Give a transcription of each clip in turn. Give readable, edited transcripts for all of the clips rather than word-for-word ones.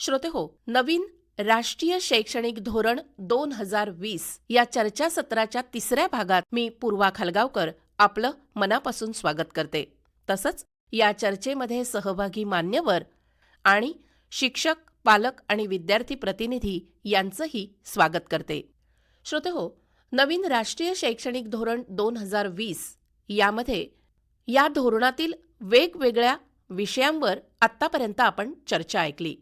श्रोतेहो, नवीन राष्ट्रीय शैक्षणिक धोरण 2020 या चर्चासत्राच्या तिसऱ्या भागात मी पूर्वा खालगावकर आपलं मनापासून स्वागत करते. तसंच या चर्चेमध्ये सहभागी मान्यवर आणि शिक्षक, पालक आणि विद्यार्थी प्रतिनिधी यांचंही स्वागत करते. श्रोतेहो, नवीन राष्ट्रीय शैक्षणिक धोरण 2020 यामध्ये या धोरणातील वेगवेगळ्या विषयांवर आत्तापर्यंत आपण चर्चा ऐकली.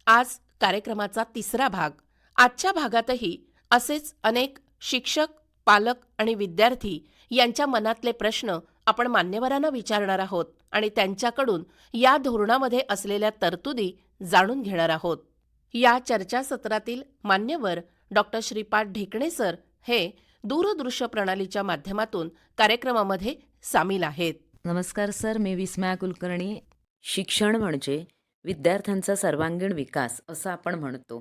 आज कार्यक्रमाचा तिसरा भाग. आजच्या भागातही असेच अनेक शिक्षक, पालक आणि विद्यार्थी यांच्या मनातले प्रश्न आपण मान्यवरांना विचारणार आहोत आणि त्यांच्याकडून या धोरणामध्ये असलेल्या तरतुदी जाणून घेणार आहोत. या चर्चासत्रातील मान्यवर डॉक्टर श्रीपाद ढेकणे सर हे दूरदृश्य प्रणालीच्या माध्यमातून कार्यक्रमामध्ये सामील आहेत. नमस्कार सर, मी विस्मया कुलकर्णी. शिक्षण म्हणजे विद्यार्थ्यांचा सर्वांगीण विकास असं आपण म्हणतो.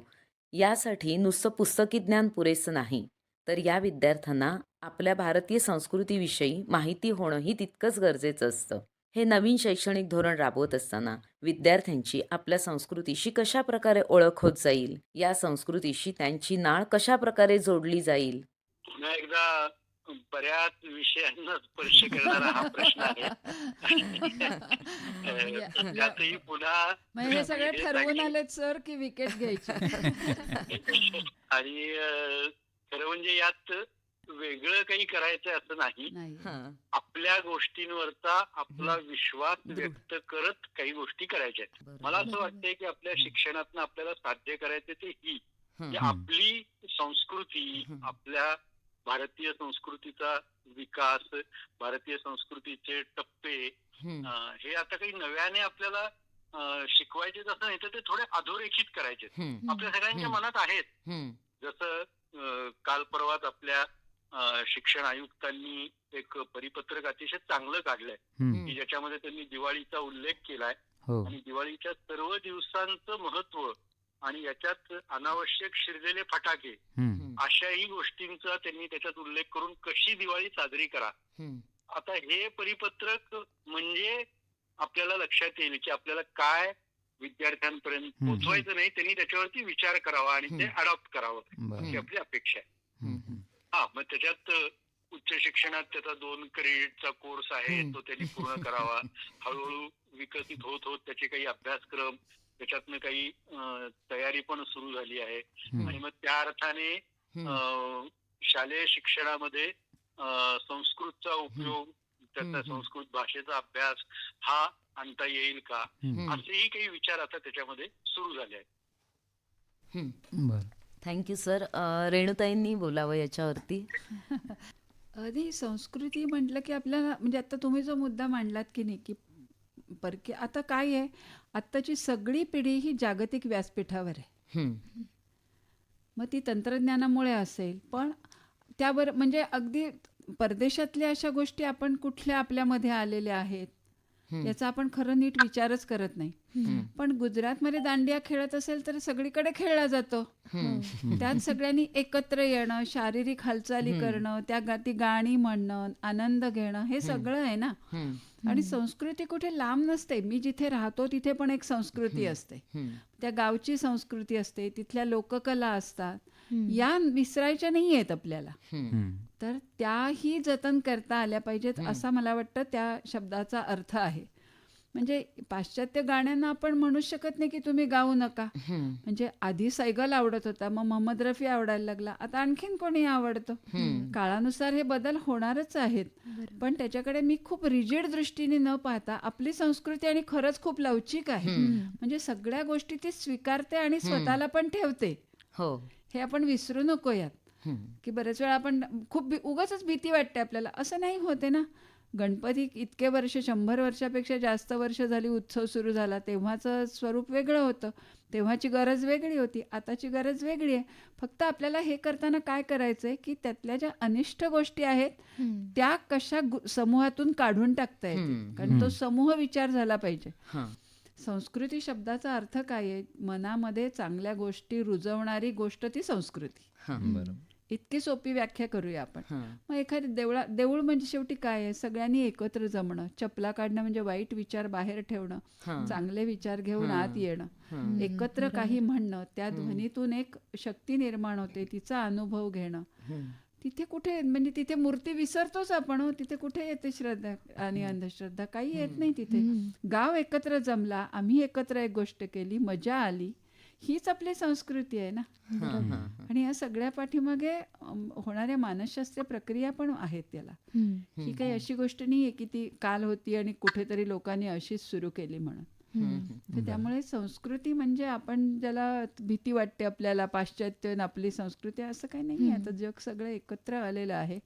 यासाठी नुसतं पुस्तकी ज्ञान पुरेसं नाही, तर या विद्यार्थ्यांना आपल्या भारतीय संस्कृतीविषयी माहिती होणंही तितकंच गरजेचं असतं. हे नवीन शैक्षणिक धोरण राबवत असताना विद्यार्थ्यांची आपल्या संस्कृतीशी कशा प्रकारे ओळख होत जाईल, या संस्कृतीशी त्यांची नाळ कशा प्रकारे जोडली जाईल. पुन्हा एकदा बऱ्याच विषयांना स्पर्श करणारा हा प्रश्न आहे. त्यातही पुन्हा म्हणजे हे सगळे ठरवून आलेत सर की विकेट घ्यायची. आणि खरं म्हणजे यात वेगळं काही करायचं असं नाही. आपल्या गोष्टींवरचा आपला विश्वास व्यक्त करत काही गोष्टी करायच्या आहेत. मला असं वाटतंय की आपल्या शिक्षणातनं आपल्याला साध्य करायचं ते ही की आपली संस्कृती, आपल्या भारतीय संस्कृतीचा विकास, भारतीय संस्कृतीचे टप्पे हे आता काही नव्याने आपल्याला शिकवायचे असं नाही, तर ते थोडे अधोरेखित करायचे आपल्या सगळ्यांच्या मनात आहेत. जसं काल परवाच आपल्या शिक्षण आयुक्तांनी एक परिपत्रक अतिशय चांगलं काढलंय की ज्याच्यामध्ये त्यांनी दिवाळीचा उल्लेख केलाय आणि दिवाळीच्या सर्व दिवसांचं महत्व आणि याच्यात अनावश्यक शिरलेले फटाके अशाही गोष्टींचा त्यांनी त्याच्यात उल्लेख करून कशी दिवाळी साजरी करा. आता हे परिपत्रक म्हणजे आपल्याला लक्षात येईल की आपल्याला काय विद्यार्थ्यांपर्यंत पोहोचवायचं नाही, त्यांनी त्याच्यावरती विचार करावा आणि ते अडॉप्ट करावं अशी आपली अपेक्षा आहे. मग त्याच्यात उच्च शिक्षणात त्याचा 2 क्रेडिटचा कोर्स आहे, तो त्यांनी पूर्ण करावा. हळूहळू विकसित होत होत त्याचे काही अभ्यासक्रम, त्याच्यातनं काही तयारी पण सुरू झाली आहे. आणि मग त्या अर्थाने शालेय शिक्षणामध्ये संस्कृतचा उपयोग, त्याचा संस्कृत भाषेचा अभ्यास हा आणता येईल का, असेही काही विचार आता त्याच्यामध्ये सुरू झाले आहेत. Thank you sir. रेणुताईंनी बोलावं याच्यावरती. आधी संस्कृती म्हटलं की आपल्याला म्हणजे आता तुम्ही जो मुद्दा मांडलात की नाही की परकी आता काय आहे, आत्ताची सगळी पिढी ही जागतिक व्यासपीठावर आहे. मग ती तंत्रज्ञानामुळे असेल, पण त्यावर म्हणजे अगदी परदेशातल्या अशा गोष्टी आपण कुठल्या आपल्यामध्ये आलेल्या आहेत याचा आपण खरं नीट विचारच करत नाही. पण गुजरातमध्ये दांडिया खेळत असेल तर सगळीकडे खेळला जातो. त्यात सगळ्यांनी एकत्र येणं, शारीरिक हालचाली करणं, ती गाणी म्हणणं, आनंद घेणं, हे सगळं आहे ना. आणि संस्कृती कुठे लांब नसते. मी जिथे राहतो तिथे पण एक संस्कृती असते, त्या गावची संस्कृती असते, तिथल्या लोककला असतात, या विसरायच्या नाही आहेत आपल्याला. तर त्याही जतन करता आल्या पाहिजेत असा मला वाटतं त्या शब्दाचा अर्थ आहे. म्हणजे पाश्चात्य गाण्यांना आपण म्हणू शकत नाही की तुम्ही गाऊ नका. म्हणजे आधी सैगल आवडत होता, मग मोहम्मद रफी आवडायला लागला, आता आणखीन कोणी आवडतं. काळानुसार हे बदल होणारच आहेत. पण त्याच्याकडे मी खूप रिजिड दृष्टीने न पाहता आपली संस्कृती आणि खरंच खूप लवचिक आहे. म्हणजे सगळ्या गोष्टी ती स्वीकारते आणि स्वतःला पण ठेवते. हे आपण विसरू नको यात. की बरेच वेळा आपण खूप उगाचच भीती वाटते आपल्याला, असं नाही होते ना. गणपती इतके वर्ष, 100 वर्षापेक्षा जास्त वर्ष झाली उत्सव सुरू झाला, तेव्हाचं स्वरूप वेगळं होतं, तेव्हाची गरज वेगळी होती, आताची गरज वेगळी आहे. फक्त आपल्याला हे करताना काय करायचंय की त्यातल्या ज्या अनिष्ट गोष्टी आहेत त्या कशा समूहातून काढून टाकता येतील, कारण तो समूह विचार झाला पाहिजे. संस्कृती शब्दाचा अर्थ काय आहे? मनामध्ये चांगल्या गोष्टी रुजवणारी गोष्ट ती संस्कृती. इतकी सोपी व्याख्या करूया आपण. हां. मग एखादी देऊळ म्हणजे शेवटी काय आहे, सगळ्यांनी एकत्र जमणं, चपला काढणं म्हणजे वाईट विचार बाहेर ठेवणं, हां. चांगले विचार घेऊन हां. आत येणं, हां. एकत्र काही म्हणणं, त्या ध्वनीतून एक शक्ती निर्माण होते, तिचा अनुभव घेणं. हं. तिथे कुठे म्हणजे तिथे मूर्ती विसरतोच आपण हो, तिथे कुठे येते श्रद्धा आणि अंधश्रद्धा, काही येत नाही तिथे. गाव एकत्र जमला, आम्ही एकत्र एक गोष्ट केली, मजा आली, हीच आपली संस्कृती आहे ना. हां, हां. आणि या सगळ्या पाठीमागे होणाऱ्या मानसशास्त्रीय प्रक्रिया पण आहेत त्याला. ही काही अशी गोष्ट नाही आहे की ती काल होती आणि कुठेतरी लोकांनी अशीच सुरू केली म्हणून. तर त्यामुळे संस्कृती म्हणजे आपण ज्याला भीती वाटते आपल्याला पाश्चात्य आणि आपली संस्कृती, असं काही नाही. आता जग सगळं एकत्र आलेलं आहे.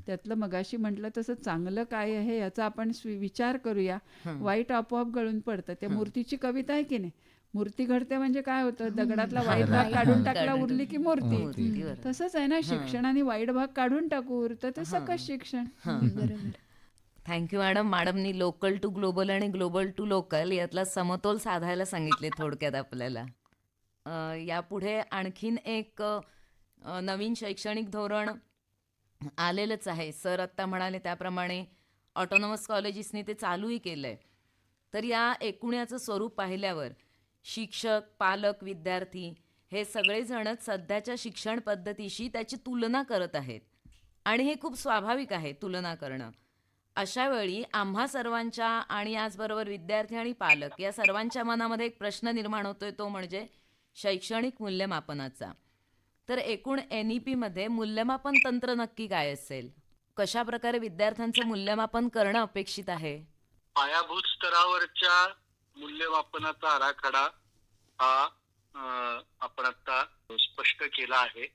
त्यातलं मगाशी म्हटलं तसं चांगलं काय आहे याचा आपण विचार करूया. वाईट आपोआप गळून पडतं. त्या मूर्तीची कविता आहे की नाही, मूर्ती घडते म्हणजे काय होतं, दगडातला वाईट भाग काढून टाकला, उरली की मूर्ती. तसंच आहे ना, शिक्षणाने वाईट भाग काढून टाकू, उरतं ते सकस शिक्षण. बरोबर. Thank you madam. मॅडमनी लोकल टू ग्लोबल आणि ग्लोबल टू लोकल यातला समतोल साधायला सांगितले थोडक्यात आपल्याला. यापुढे आणखीन एक नवीन शैक्षणिक धोरण आलेलंच आहे. सर आत्ता म्हणाले त्याप्रमाणे ऑटोनॉमस कॉलेजेसनी ते चालूही केलं आहे. तर या एकूण्याचं स्वरूप पाहिल्यावर शिक्षक, पालक, विद्यार्थी हे सगळेजणच सध्याच्या शिक्षण पद्धतीशी त्याची तुलना करत आहेत आणि हे खूप स्वाभाविक आहे तुलना करणं. अशा वेळी आम्हा सर्वांच्या आणि याचबरोबर विद्यार्थी आणि पालक या सर्वांच्या मनामध्ये एक प्रश्न निर्माण होतोय, तो म्हणजे शैक्षणिक मूल्यमापनाचा. तर एकूण NEPमध्ये मूल्यमापन तंत्र नक्की काय असेल? कशा प्रकारे विद्यार्थ्यांचं मूल्यमापन करणं अपेक्षित आहे? पायाभूत स्तरावरच्या मूल्यमापनाचा आराखडा हा आपण आता स्पष्ट केला आहे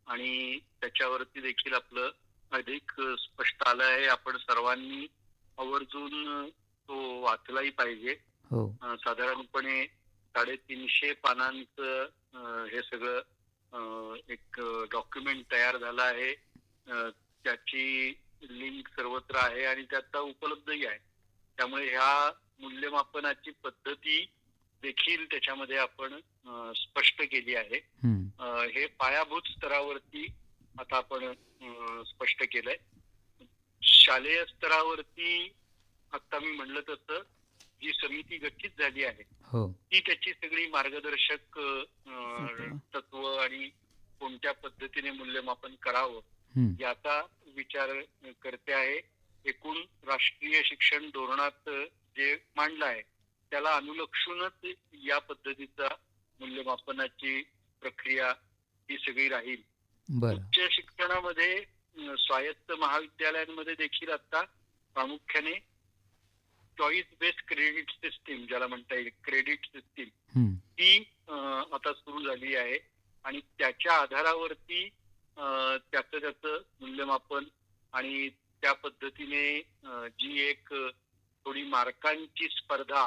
आणि त्याच्यावरती देखील आपलं अधिक स्पष्ट आलं आहे. आपण सर्वांनी आवर्जून तो वाचलाही पाहिजे. साधारणपणे 350 पानांचं हे सगळं एक डॉक्युमेंट तयार झालं आहे. त्याची लिंक सर्वत्र आहे आणि त्याचा उपलब्धही आहे. त्यामुळे ह्या मूल्यमापनाची पद्धती देखील त्याच्यामध्ये आपण स्पष्ट केली आहे. हे पायाभूत स्तरावरती आता आपण स्पष्ट केलंय. शालेय स्तरावरती आता मी म्हणलं तसं जी समिती गठीत झाली आहे ती त्याची सगळी मार्गदर्शक तत्व आणि कोणत्या पद्धतीने मूल्यमापन करावं याचा विचार करते आहे. एकूण राष्ट्रीय शिक्षण धोरणात जे मांडलं आहे त्याला अनुलक्षूनच या पद्धतीचा मूल्यमापनाची प्रक्रिया ही सगळी राहील. उच्च शिक्षणामध्ये स्वायत्त महाविद्यालयांमध्ये देखील आता प्रामुख्याने चॉईस बेस्ड क्रेडिट सिस्टीम ज्याला म्हणता येईल, क्रेडिट सिस्टीम ही आता सुरू झाली आहे आणि त्याच्या आधारावरती त्याचं मूल्यमापन आणि त्या पद्धतीने जी एक थोडी मार्कांची स्पर्धा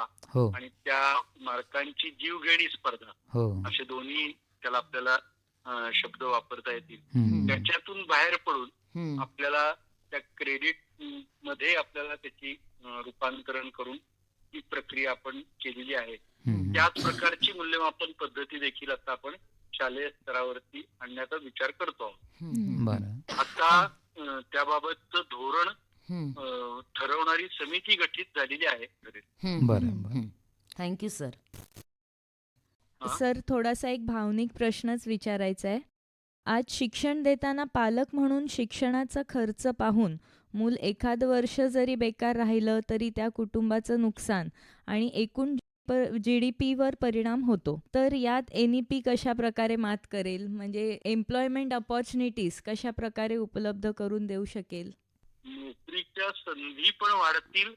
आणि त्या मार्कांची जीवघेणी स्पर्धा असे दोन्ही त्याला आपल्याला शब्द वापरता येतील. त्याच्यातून बाहेर पडून आपल्याला त्या क्रेडिट मध्ये आपल्याला त्याची रूपांतरण करून ही प्रक्रिया आपण केलेली आहे. त्याच प्रकारची मूल्यमापन पद्धती देखील आता आपण शालेय स्तरावरती आणण्याचा विचार करतो. आता त्याबाबतचं धोरण ठरवणारी समिती गठीत झालेली आहे. Thank you sir. सर, थोडासा एक भावनिक प्रश्नच विचारायचा आहे. आज शिक्षण देताना पालक म्हणून शिक्षणाचा खर्च पाहून मूल एखादं वर्ष जरी बेकार राहिलं तरी त्या कुटुंबाचं नुकसान आणि एकूण GDPवर परिणाम होतो. तर यात NEP कशा प्रकारे मात करेल, म्हणजे एम्प्लॉयमेंट अपॉर्च्युनिटीज कशा प्रकारे उपलब्ध करून देऊ शकेल? नोकरीच्या संधी पण वाढतील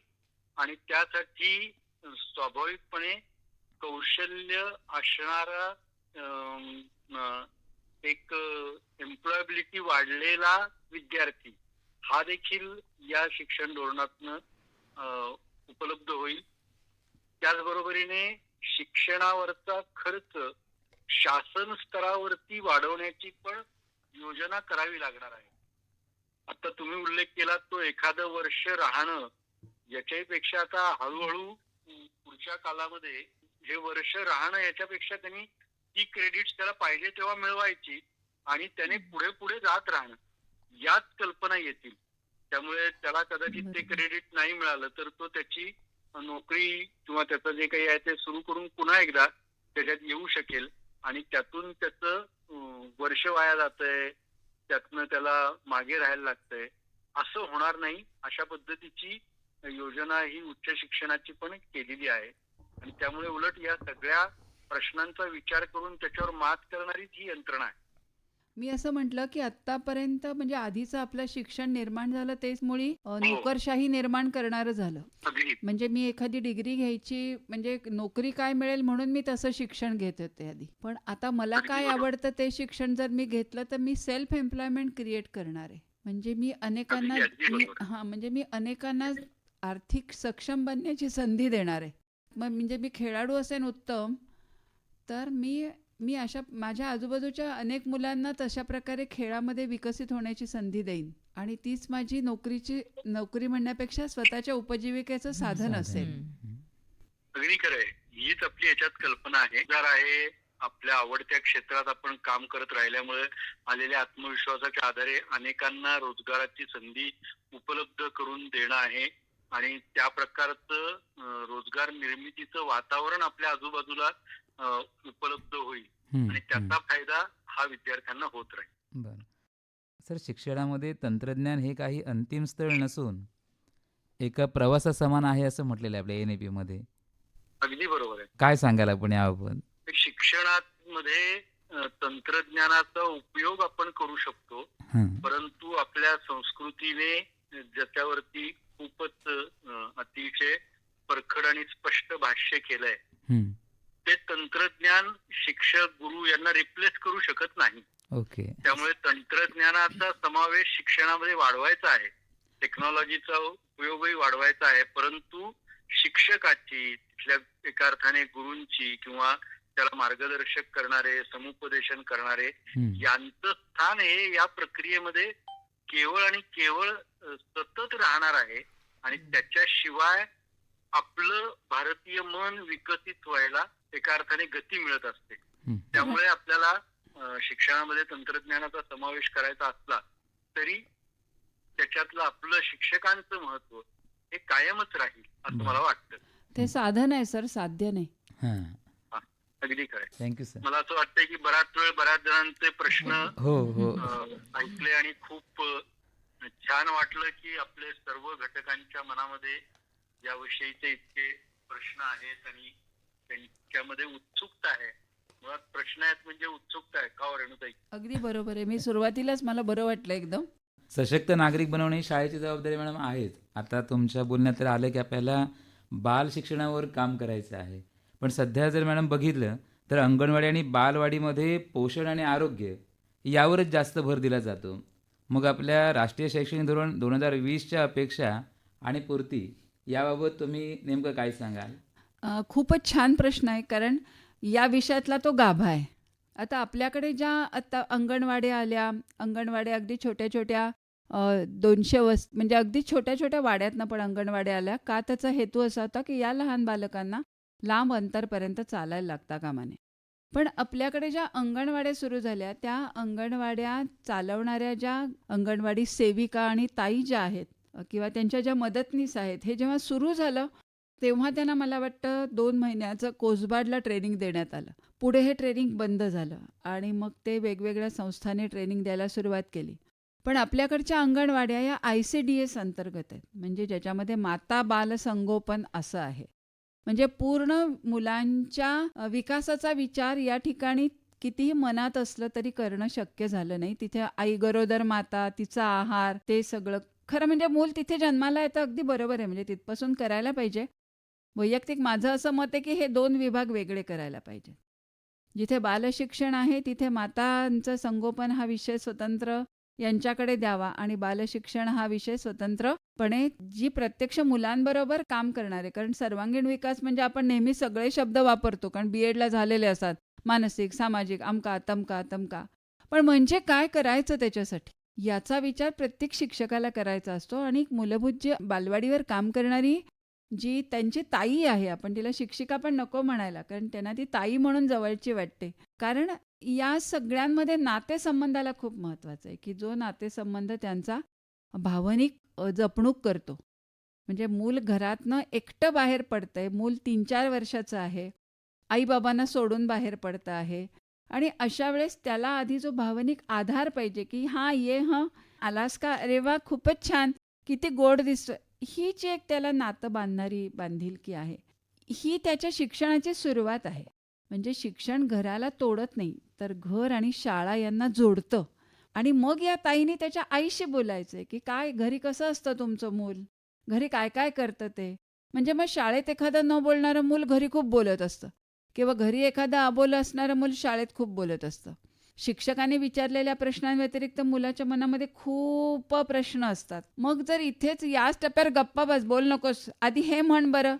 आणि त्यासाठी स्वाभाविकपणे कौशल्य असणारा एक एम्प्लॉयबिलिटी वाढलेला विद्यार्थी हा देखील या शिक्षण धोरणातनं उपलब्ध होईल. त्याचबरोबरीने शिक्षणावरचा खर्च शासन स्तरावरती वाढवण्याची पण योजना करावी लागणार आहे. आता तुम्ही उल्लेख केला तो एखादं वर्ष राहणं, याच्याही पेक्षा आता हळूहळू पुढच्या कालामध्ये हे वर्ष राहणं याच्यापेक्षा त्यांनी ती क्रेडिट्स त्याला पाहिजे तेव्हा मिळवायची आणि त्याने पुढे पुढे जात राहणं, याच कल्पना येतील. त्यामुळे त्याला कदाचित ते क्रेडिट नाही मिळालं तर तो त्याची नोकरी किंवा त्याचं जे काही आहे ते सुरू करून पुन्हा एकदा त्याच्यात येऊ शकेल आणि त्यातून त्याचं वर्ष वाया जातंय, त्यातनं त्याला मागे राहायला लागतंय, असं होणार नाही. अशा पद्धतीची योजना ही उच्च शिक्षणाची पण केलेली आहे आणि त्यामुळे उलट या सगळ्या प्रश्नांचा विचार करून त्याच्यावर मात करणारी ही यंत्रणा आहे. मी असं म्हटलं की आत्तापर्यंत म्हणजे आधीचं आपलं शिक्षण निर्माण झालं तेच मुळी नोकरशाही निर्माण करणारं झालं. अगदी म्हणजे मी एखादी डिग्री घ्यायची म्हणजे नोकरी काय मिळेल म्हणून मी तसं शिक्षण घेत होते आधी. पण आता मला काय आवडतं ते शिक्षण जर मी घेतलं तर मी सेल्फ एम्प्लॉयमेंट क्रिएट करणार आहे. म्हणजे मी अनेकांना म्हणजे मी अनेकांना आर्थिक सक्षम बनण्याची संधी देणार आहे. मग म्हणजे मी खेळाडू असेन उत्तम तर मी अशा माझ्या आजूबाजूच्या अनेक मुलांना तशा प्रकारे खेळामध्ये विकसित होण्याची संधी देईन आणि तीच माझी नोकरी म्हणण्यापेक्षा स्वतःच्या उपजीविकेचं साधन असेल. अगदी खरंय. हीच आपली याच्यात कल्पना आहे. जर आहे आपल्या आवडत्या क्षेत्रात आपण काम करत राहिल्यामुळे आलेल्या आत्मविश्वासाच्या आधारे अनेकांना रोजगाराची संधी उपलब्ध करून देणं आहे आणि त्या प्रकारचं रोजगार निर्मितीचं वातावरण आपल्या आजूबाजूला उपलब्ध होईल आणि त्याचा फायदा हा विद्यार्थ्यांना होत राहील. बरं सर, शिक्षणामध्ये तंत्रज्ञान हे काही अंतिम स्थळ नसून एका प्रवासासमान आहे असं म्हटलेलं आहे आपल्या NEP मध्ये. अगदी बरोबर आहे. काय सांगाल आपण याबाबत? शिक्षणामध्ये तंत्रज्ञानाचा उपयोग आपण करू शकतो, परंतु आपल्या संस्कृतीने ज्याच्यावरती खूपच अतिशय परखड आणि स्पष्ट भाष्य केलंय ते तंत्रज्ञान शिक्षक गुरु यांना रिप्लेस करू शकत नाही. ओके. त्यामुळे तंत्रज्ञानाचा समावेश शिक्षणामध्ये वाढवायचा आहे, टेक्नॉलॉजीचा उपयोगही वाढवायचा आहे, परंतु शिक्षकाची तिथल्या एका अर्थाने गुरूंची किंवा त्याला मार्गदर्शक करणारे समुपदेशन करणारे यांचं स्थान हे या प्रक्रियेमध्ये केवळ आणि केवळ सतत राहणार आहे आणि त्याच्याशिवाय आपलं भारतीय मन विकसित व्हायला एका अर्थाने गती मिळत असते. त्यामुळे आपल्याला शिक्षणामध्ये तंत्रज्ञानाचा समावेश करायचा असला तरी त्याच्यातलं आपलं शिक्षकांचं महत्व हे कायमच राहील असं मला वाटतं. ते साधन आहे सर, साध्य नाही. अगदी खरं. Thank you sir. मला असं वाटतंय की बराच वेळ बऱ्याच जणांचे प्रश्न हो ऐकले आणि खूप छान वाटलं की आपले सर्व घटकांच्या मनामध्ये याविषयीचे इतके प्रश्न आहेत आणि त्यांच्यामध्ये उत्सुकता आहे. मुळात प्रश्न आहेत म्हणजे उत्सुकता आहे. का रेणुताई? अगदी बरोबर आहे. मी सुरुवातीलाच मला बरं वाटलं एकदम. सशक्त नागरिक बनवणे ही शाळेची जबाबदारी मॅडम आहेच. आता तुमच्या बोलण्यात तर आलं की आपल्याला बाल शिक्षणावर काम करायचं आहे, पण सध्या जर मॅडम बघितलं तर अंगणवाडी आणि बालवाडीमध्ये पोषण आणि आरोग्य यावरच जास्त भर दिला जातो. मग आपल्या राष्ट्रीय शैक्षणिक धोरण 2020च्या अपेक्षा आणि पूर्ती याबाबत तुम्ही नेमकं काय सांगाल? खूपच छान प्रश्न आहे, कारण या विषयातला तो गाभा आहे. आता आपल्याकडे ज्या आता अंगणवाड्या आल्या, अंगणवाड्या अगदी छोट्या छोट्या 200 म्हणजे अगदी छोट्या छोट्या वाड्यातनं पण अंगणवाड्या आल्या. का? त्याचा हेतू असा होता की या लहान बालकांना लांब अंतरपर्यंत चालायला लागता कामा नये. पण आपल्याकडे ज्या अंगणवाड्या सुरू झाल्या त्या अंगणवाड्या चालवणाऱ्या ज्या अंगणवाडी सेविका आणि ताई ज्या आहेत किंवा त्यांच्या ज्या मदतनीस आहेत, हे जेव्हा सुरू झालं तेव्हा त्यांना मला वाटतं 2 महिन्याचं कोसबाडला ट्रेनिंग देण्यात आलं. पुढे हे ट्रेनिंग बंद झालं आणि मग ते वेगवेगळ्या संस्थांनी ट्रेनिंग द्यायला सुरुवात केली. पण आपल्याकडच्या अंगणवाड्या या ICDS अंतर्गत आहेत, म्हणजे ज्याच्यामध्ये माता बाल संगोपन असं आहे. म्हणजे पूर्ण मुलांच्या विकासाचा विचार या ठिकाणी कितीही मनात असलं तरी करणं शक्य झालं नाही. तिथे आई गरोदर माता, तिचा आहार, ते सगळं खरं म्हणजे मूल तिथे जन्माला येतं, अगदी बरोबर आहे, म्हणजे तिथपासून करायला पाहिजे. वैयक्तिक माझं असं मत आहे की हे 2 विभाग वेगळे करायला पाहिजे. जिथे बालशिक्षण आहे तिथे मातांचं संगोपन हा विषय स्वतंत्र यांच्याकडे द्यावा आणि बालशिक्षण हा विषय स्वतंत्रपणे जी प्रत्यक्ष मुलांबरोबर काम करणारे, कारण सर्वांगीण विकास म्हणजे आपण नेहमी सगळे शब्द वापरतो कारण BEdला झालेले असतात, मानसिक सामाजिक अमका तमका तमका, पण म्हणजे काय करायचं त्याच्यासाठी याचा विचार प्रत्येक शिक्षकाला करायचा असतो. आणि मूलभूत जी बालवाडीवर काम करणारी जी त्यांची ताई आहे, आपण तिला शिक्षिका पण नको म्हणायला, कारण त्यांना ती ताई म्हणून जवळची वाटते, कारण या सगळ्यांमध्ये नातेसंबंधाला खूप महत्त्वाचं आहे, की जो नातेसंबंध त्यांचा भावनिक जपणूक करतो. म्हणजे मूल घरातनं एकटं बाहेर पडतंय, मूल 3-4 वर्षाचं आहे, आई-बाबांना सोडून बाहेर पडतं आहे आणि अशा वेळेस त्याला आधी जो भावनिक आधार पाहिजे, की "हां, ये हं, आलास का? अरे वाह! खूपच छान, किती गोड दिसतोय." ही जी एक त्याला नातं बांधणारी बांधिलकी आहे, ही त्याच्या शिक्षणाची सुरुवात आहे. म्हणजे शिक्षण घराला तोडत नाही, तर घर आणि शाळा यांना जोडतं. आणि मग या ताईने त्याच्या आईशी बोलायचं आहे, की "काय घरी कसं असतं तुमचं मूल? घरी काय काय करतं ते?" म्हणजे मग शाळेत एखादं न बोलणारं मूल घरी खूप बोलत असतं किंवा घरी एखादं अबोलं असणारं मूल शाळेत खूप बोलत असतं. शिक्षकाने विचारलेल्या प्रश्नांव्यतिरिक्त मुलाच्या मनामध्ये खूप प्रश्न असतात. मग जर इथेच याच टप्प्यावर गप्पा बस, बोल नकोस, आधी हे म्हण बरं,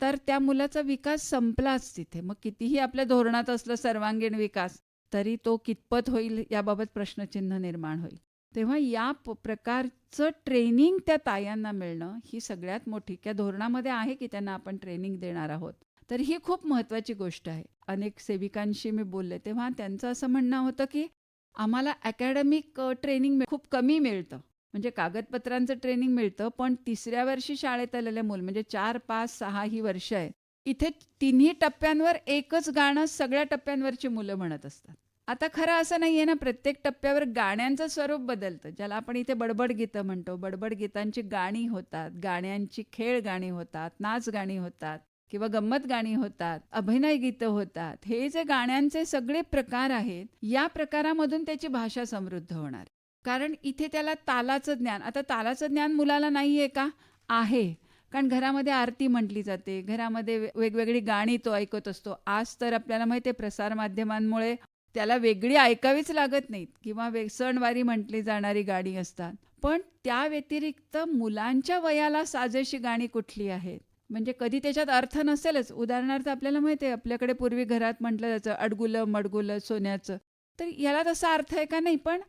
तर त्या मुलाचा विकास संपलाच तिथे. मग कितीही आपल्या धोरणात असलं सर्वांगीण विकास, तरी तो कितपत होईल याबाबत प्रश्नचिन्ह निर्माण होईल. तेव्हा या प्रकारचं ट्रेनिंग त्या तायांना मिळणं ही सगळ्यात मोठी, त्या धोरणामध्ये आहे की त्यांना आपण ट्रेनिंग देणार आहोत. तर ही खूप महत्त्वाची गोष्ट आहे. अनेक सेविकांशी मी बोलले तेव्हा त्यांचं असं म्हणणं होतं, की आम्हाला अकॅडमिक ट्रेनिंग खूप कमी मिळतं. म्हणजे कागदपत्रांचं ट्रेनिंग मिळतं, पण 3ऱ्या वर्षी शाळेत आलेले मूल म्हणजे 4, 5, 6 ही वर्ष आहेत. इथे तिन्ही टप्प्यांवर एकच गाणं सगळ्या टप्प्यांवरची मुलं म्हणत असतात. आता खरं असं नाहीये ना, प्रत्येक टप्प्यावर गाण्यांचं स्वरूप बदलतं. ज्याला आपण इथे बडबड गीतं म्हणतो. बडबड गीतांची गाणी होतात, गाण्यांची खेळ गाणी होतात, नाच गाणी होतात किंवा गंमत गाणी होतात, अभिनय गीतं होतात. हे जे गाण्यांचे सगळे प्रकार आहेत, या प्रकारामधून त्याची भाषा समृद्ध होणार. कारण इथे त्याला तालाचं ज्ञान, आता तालाचं ज्ञान मुलाला नाहीये का? आहे. कारण घरामध्ये आरती म्हटली जाते, घरामध्ये वेगवेगळी गाणी तो ऐकत असतो. आज तर आपल्याला माहिती आहे प्रसारमाध्यमांमुळे त्याला वेगळी ऐकावीच लागत नाहीत किंवा सणवारी म्हटली जाणारी गाणी असतात. पण त्या व्यतिरिक्त मुलांच्या वयाला साजेशी गाणी कुठली आहेत? म्हणजे कधी त्याच्यात अर्थ नसेलच. उदाहरणार्थ आपल्याला माहिती आहे आपल्याकडे पूर्वी घरात म्हटलं जायचं अडगुलं मडगुलं सोन्याचं. तर याला तसा अर्थ आहे का? नाही. पण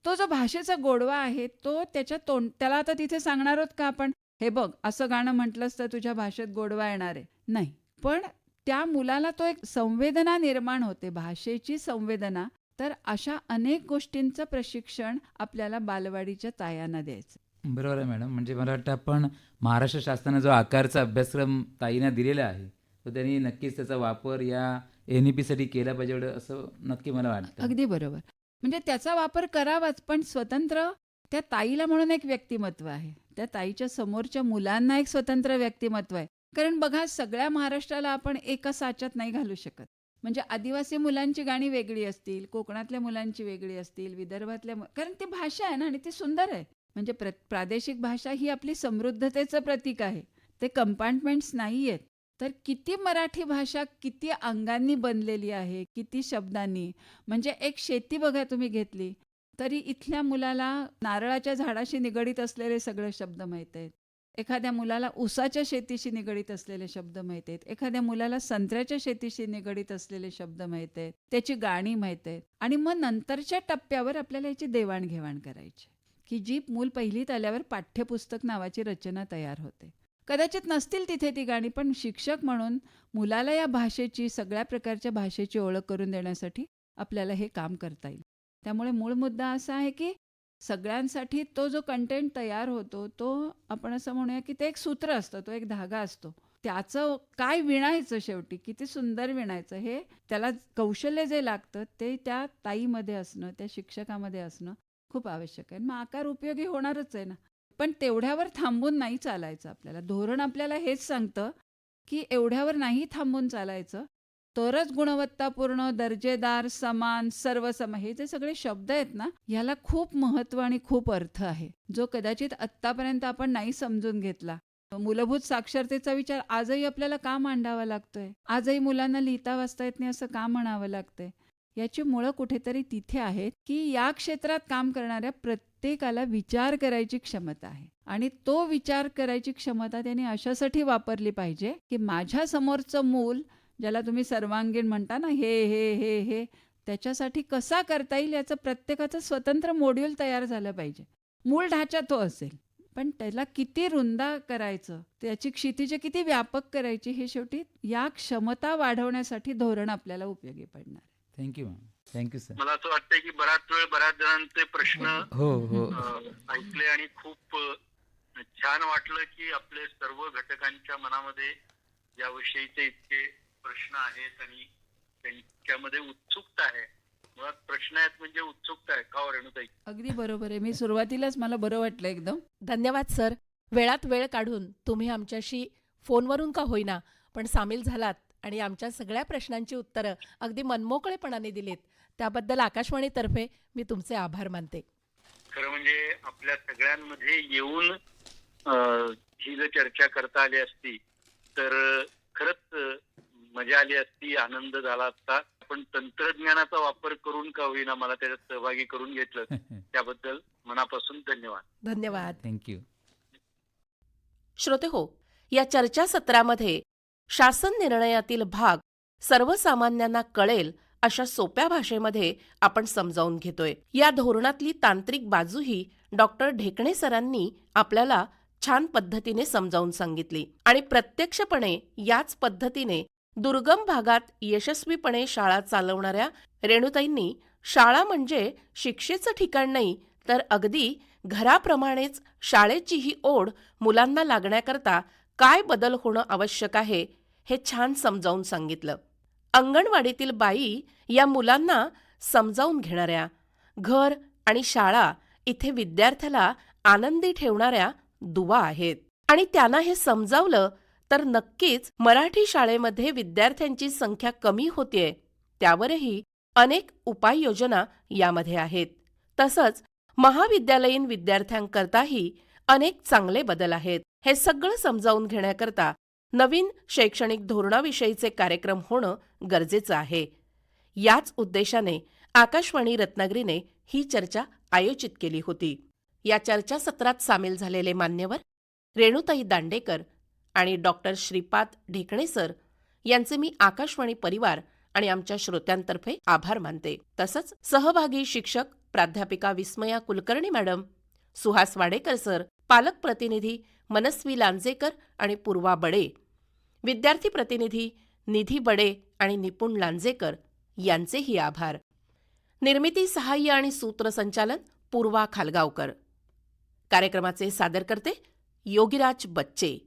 तो जो भाषेचा गोडवा आहे तो त्याच्या त्याला आता तिथे सांगणार आहोत का आपण, "हे बघ, असं गाणं म्हटलंस तर तुझ्या भाषेत गोडवा येणार आहे." नाही. पण त्या मुलाला तो एक संवेदना निर्माण होते, भाषेची संवेदना. तर अशा अनेक गोष्टींचं प्रशिक्षण आपल्याला बालवाडीच्या तायांना द्यायचं. बरोबर आहे मॅडम. म्हणजे मला वाटतं आपण महाराष्ट्र शासनाने जो आकारचा अभ्यासक्रम ताईंना दिलेला आहे, तो त्यांनी नक्कीच त्याचा वापर या NEP-साठी केला पाहिजे एवढं असं नक्की मला वाटतं. अगदी बरोबर. म्हणजे त्याचा वापर करावाच, पण स्वतंत्र त्या ताईला म्हणून एक व्यक्तिमत्व आहे. त्या ताईच्या समोरच्या मुलांना एक स्वतंत्र व्यक्तिमत्व आहे. कारण बघा सगळ्या महाराष्ट्राला आपण एका साच्यात नाही घालू शकत. म्हणजे आदिवासी मुलांची गाणी वेगळी असतील, कोकणातल्या मुलांची वेगळी असतील, विदर्भातल्या कारण ती भाषा आहे ना आणि ती सुंदर आहे. म्हणजे प्रादेशिक भाषा ही आपली समृद्धतेचं प्रतीक आहे. ते कंपार्टमेंट्स नाही आहेत. तर किती मराठी भाषा किती अंगांनी बनलेली आहे, किती शब्दांनी. म्हणजे एक शेती बघा तुम्ही घेतली, तरी इथल्या मुलाला नारळाच्या झाडाशी निगडीत असलेले सगळे शब्द माहीत आहेत. एखाद्या मुलाला ऊसाच्या शेतीशी निगडीत असलेले शब्द माहीत आहेत. एखाद्या मुलाला संत्र्याच्या शेतीशी निगडीत असलेले शब्द माहीत आहेत. त्याची गाणी माहीत आहेत. आणि मग नंतरच्या टप्प्यावर आपल्याला याची देवाणघेवाण करायची, की जी मूल पहिलीत आल्यावर पाठ्यपुस्तक नावाची रचना तयार होते. कदाचित नसतील तिथे ती गाणी, पण शिक्षक म्हणून मुलाला या भाषेची, सगळ्या प्रकारच्या भाषेची ओळख करून देण्यासाठी आपल्याला हे काम करता येईल. त्यामुळे मूळ मुद्दा असा आहे की सगळ्यांसाठी तो जो कंटेंट तयार होतो, तो आपण असं म्हणूया की ते एक सूत्र असतं, तो एक धागा असतो. त्याचं काय विणायचं शेवटी, किती सुंदर विणायचं, हे त्याला कौशल्य जे लागतं ते त्या ताईमध्ये असणं, त्या शिक्षकामध्ये असणं खूप आवश्यक आहे. मग आकार उपयोगी होणारच आहे ना. पण तेवढ्यावर थांबून नाही चालायचं आपल्याला. धोरण आपल्याला हेच सांगतं की एवढ्यावर नाही थांबून चालायचं, तरच गुणवत्तापूर्ण, दर्जेदार, समान, सर्वसम हे जे सगळे शब्द आहेत ना, ह्याला खूप महत्त्व आणि खूप अर्थ आहे, जो कदाचित आत्तापर्यंत आपण नाही समजून घेतला. मूलभूत साक्षरतेचा विचार आजही आपल्याला का मांडावा लागतोय? आजही मुलांना लिहिता वाचता येत नाही असं का म्हणावं लागतंय? याची मुळं कुठेतरी तिथे आहेत की या क्षेत्रात काम करणाऱ्या प्रत्येकाला विचार करायची क्षमता आहे आणि तो विचार करायची क्षमता त्यांनी अशासाठी वापरली पाहिजे की माझ्या समोरचं मूल, ज्याला तुम्ही सर्वांगीण म्हणता ना, हे त्याच्यासाठी कसा करता येईल याचं प्रत्येकाचं स्वतंत्र मॉड्यूल तयार झालं पाहिजे. मूळ ढाचा तो असेल, पण त्याला किती रुंदा करायचं, त्याची क्षितिजे किती व्यापक करायची, हे शेवटी या क्षमता वाढवण्यासाठी धोरण आपल्याला उपयोगी पडणार. Thank you ma'am. Thank you sir. मला असं वाटतंय की बराच वेळ बऱ्याच जणांचे प्रश्न हो हो ऐकले आणि खूप छान वाटलं की आपले सर्व घटकांच्या मनामध्ये याविषयीचे इतके प्रश्न आहेत आणि त्यांच्यामध्ये उत्सुकता आहे. मुळात प्रश्न आहेत म्हणजे उत्सुकता आहे. का हो रेणुताई? अगदी बरोबर आहे. मी सुरुवातीलाच मला बरं वाटलं एकदम. धन्यवाद सर. वेळात वेळ काढून तुम्ही आमच्याशी फोनवरून का होईना पण सामील झालात आणि आमच्या सगळ्या प्रश्नांची उत्तरं अगदी मनमोकळेपणाने दिलीत. त्याबद्दल आकाशवाणीतर्फे मी तुमचे आभार मानते. खरं म्हणजे आपल्या सगळ्यांमध्ये येऊन ही जर चर्चा करता आली असती तर खरंच मजा आली असती, आनंद झाला असता. पण तंत्रज्ञानाचा वापर करून का होईना मला त्याच्यात सहभागी करून घेतलं त्याबद्दल मनापासून धन्यवाद. धन्यवाद. थँक्यू. श्रोते हो, या चर्चासत्रामध्ये शासन निर्णयातील भाग सर्वसामान्यांना कळेल अशा सोप्या भाषेमध्ये आपण समजावून घेतोय. या धोरणातली तांत्रिक बाजूही डॉक्टर ढेकणे सरांनी आपल्याला छान पद्धतीने समजावून सांगितली आणि प्रत्यक्षपणे याच पद्धतीने दुर्गम भागात यशस्वीपणे शाळा चालवणाऱ्या रेणुताईंनी शाळा म्हणजे शिक्षेचं ठिकाण नाही तर अगदी घराप्रमाणेच शाळेचीही ओढ मुलांना लागण्याकरता काय बदल होणं आवश्यक आहे हे छान समजावून सांगितलं. अंगणवाडीतील बाई या मुलांना समजावून घेणाऱ्या, घर आणि शाळा इथे विद्यार्थ्याला आनंदी ठेवणाऱ्या दुवा आहेत आणि त्यांना हे समजावलं तर नक्कीच मराठी शाळेमध्ये विद्यार्थ्यांची संख्या कमी होतेय त्यावरही अनेक उपाययोजना यामध्ये आहेत. तसंच महाविद्यालयीन विद्यार्थ्यांकरताही अनेक चांगले बदल आहेत. हे सगळं समजावून घेण्याकरता नवीन शैक्षणिक धोरणाविषयीचे कार्यक्रम होणं गरजेचं आहे. याच उद्देशाने आकाशवाणी रत्नागिरीने ही चर्चा आयोजित केली होती. या चर्चासत्रात सामील झालेले मान्यवर रेणुताई दांडेकर आणि डॉक्टर श्रीपाद ढेकणे सर यांचे मी आकाशवाणी परिवार आणि आमच्या श्रोत्यांतर्फे आभार मानते. तसंच सहभागी शिक्षक प्राध्यापिका विस्मया कुलकर्णी मॅडम, सुहास वाडेकर सर, पालक प्रतिनिधी मनस्वी लांजेकर आणि पूर्वा बडे, विद्यार्थी प्रतिनिधी निधी बडे आणि निपुण लांजेकर यांचेही आभार. निर्मिती सहाय्य आणि सूत्रसंचालन पूर्वा खालगावकर. कार्यक्रमाचे सादरकर्ते योगीराज बच्चे.